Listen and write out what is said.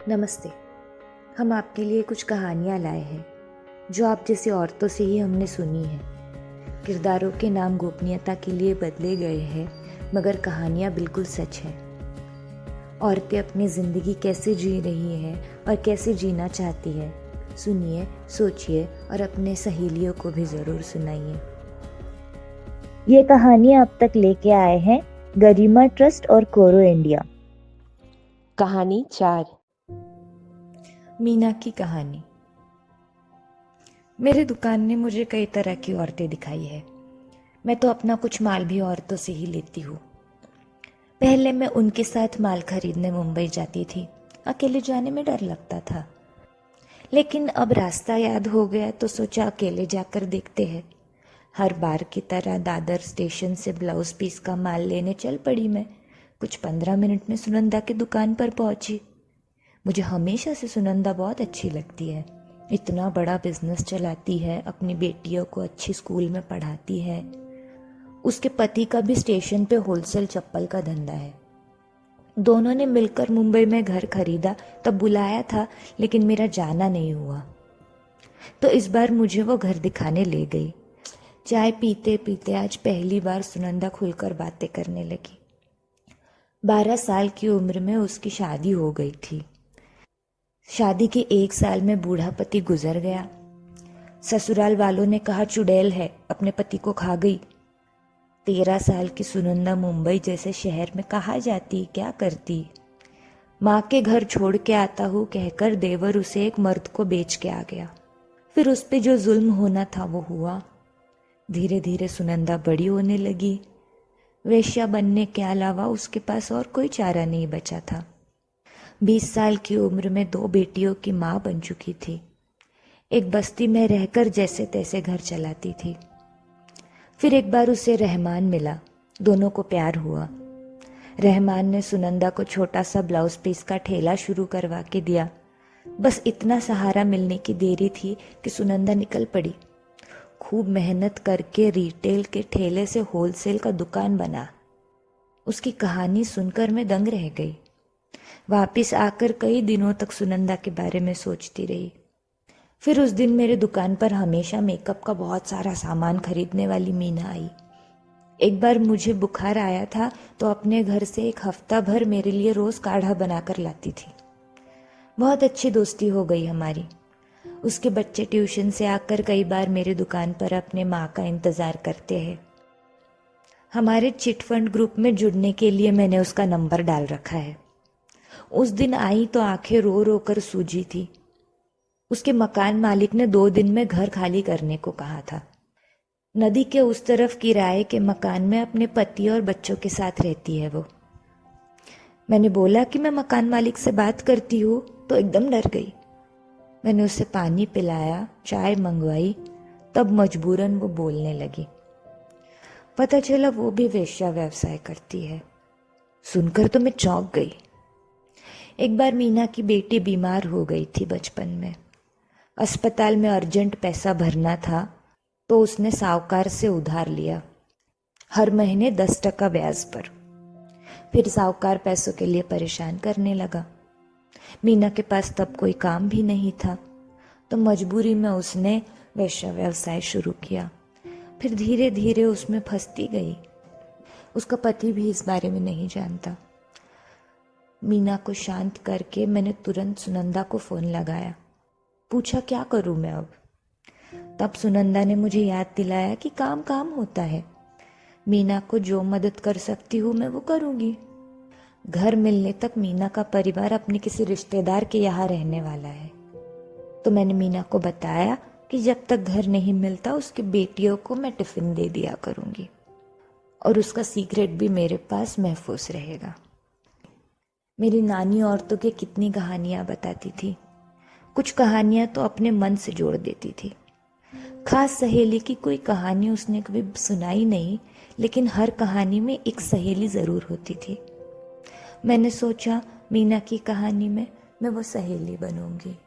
नमस्ते। हम आपके लिए कुछ कहानियाँ लाए हैं जो आप जैसी औरतों से ही हमने सुनी है। किरदारों के नाम गोपनीयता के लिए बदले गए हैं, मगर कहानियाँ बिल्कुल सच है। औरतें अपनी ज़िंदगी कैसे जी रही हैं और कैसे जीना चाहती है, सुनिए, सोचिए और अपने सहेलियों को भी ज़रूर सुनाइए। ये कहानियां अब तक लेके आए हैं गरिमा ट्रस्ट और कोरो इंडिया। कहानी 4। मीना की कहानी। मेरे दुकान ने मुझे कई तरह की औरतें दिखाई है। मैं तो अपना कुछ माल भी औरतों से ही लेती हूँ। पहले मैं उनके साथ माल खरीदने मुंबई जाती थी। अकेले जाने में डर लगता था, लेकिन अब रास्ता याद हो गया तो सोचा अकेले जाकर देखते हैं। हर बार की तरह दादर स्टेशन से ब्लाउज पीस का माल लेने चल पड़ी मैं। कुछ 15 मिनट में सुनंदा की दुकान पर पहुंची। मुझे हमेशा से सुनंदा बहुत अच्छी लगती है। इतना बड़ा बिजनेस चलाती है, अपनी बेटियों को अच्छी स्कूल में पढ़ाती है। उसके पति का भी स्टेशन पे होलसेल चप्पल का धंधा है। दोनों ने मिलकर मुंबई में घर खरीदा, तब बुलाया था, लेकिन मेरा जाना नहीं हुआ। तो इस बार मुझे वो घर दिखाने ले गई। चाय पीते पीते आज पहली बार सुनंदा खुलकर बातें करने लगी। 12 साल की उम्र में उसकी शादी हो गई थी। शादी के 1 साल में बूढ़ा पति गुजर गया। ससुराल वालों ने कहा चुड़ैल है, अपने पति को खा गई। 13 साल की सुनंदा मुंबई जैसे शहर में कहाँ जाती, क्या करती। माँ के घर छोड़ के आता हूँ कहकर देवर उसे एक मर्द को बेच के आ गया। फिर उस पे जो जुल्म होना था वो हुआ। धीरे धीरे सुनंदा बड़ी होने लगी। वेश्या बनने के अलावा उसके पास और कोई चारा नहीं बचा था। 20 साल की उम्र में 2 बेटियों की माँ बन चुकी थी। एक बस्ती में रहकर जैसे तैसे घर चलाती थी। फिर एक बार उसे रहमान मिला। दोनों को प्यार हुआ। रहमान ने सुनंदा को छोटा सा ब्लाउज पीस का ठेला शुरू करवा के दिया। बस इतना सहारा मिलने की देरी थी कि सुनंदा निकल पड़ी। खूब मेहनत करके रिटेल के ठेले से होलसेल का दुकान बना। उसकी कहानी सुनकर मैं दंग रह गई। वापिस आकर कई दिनों तक सुनंदा के बारे में सोचती रही। फिर उस दिन मेरे दुकान पर हमेशा मेकअप का बहुत सारा सामान खरीदने वाली मीना आई। एक बार मुझे बुखार आया था तो अपने घर से एक हफ्ता भर मेरे लिए रोज काढ़ा बनाकर लाती थी। बहुत अच्छी दोस्ती हो गई हमारी। उसके बच्चे ट्यूशन से आकर कई बार मेरी दुकान पर अपने माँ का इंतज़ार करते हैं। हमारे चिट फंड ग्रुप में जुड़ने के लिए मैंने उसका नंबर डाल रखा है। उस दिन आई तो आंखें रो रो कर सूजी थी। उसके मकान मालिक ने 2 दिन में घर खाली करने को कहा था। नदी के उस तरफ किराए के मकान में अपने पति और बच्चों के साथ रहती है वो। मैंने बोला कि मैं मकान मालिक से बात करती हूँ तो एकदम डर गई। मैंने उसे पानी पिलाया, चाय मंगवाई, तब मजबूरन वो बोलने लगी। पता चला वो भी वेश्या व्यवसाय करती है। सुनकर तो मैं चौंक गई। एक बार मीना की बेटी बीमार हो गई थी बचपन में। अस्पताल में अर्जेंट पैसा भरना था तो उसने साहूकार से उधार लिया, हर महीने 10% ब्याज पर। फिर साहूकार पैसों के लिए परेशान करने लगा। मीना के पास तब कोई काम भी नहीं था, तो मजबूरी में उसने वेश्या व्यवसाय शुरू किया। फिर धीरे धीरे उसमें फंसती गई। उसका पति भी इस बारे में नहीं जानता। मीना को शांत करके मैंने तुरंत सुनंदा को फ़ोन लगाया। पूछा क्या करूं मैं अब। तब सुनंदा ने मुझे याद दिलाया कि काम काम होता है। मीना को जो मदद कर सकती हूँ मैं वो करूँगी। घर मिलने तक मीना का परिवार अपने किसी रिश्तेदार के यहाँ रहने वाला है। तो मैंने मीना को बताया कि जब तक घर नहीं मिलता उसकी बेटियों को मैं टिफ़िन दे दिया करूँगी और उसका सीक्रेट भी मेरे पास महफूज रहेगा। मेरी नानी औरतों के कितनी कहानियाँ बताती थी। कुछ कहानियाँ तो अपने मन से जोड़ देती थी। खास सहेली की कोई कहानी उसने कभी सुनाई नहीं, लेकिन हर कहानी में एक सहेली ज़रूर होती थी। मैंने सोचा मीना की कहानी में मैं वो सहेली बनूंगी।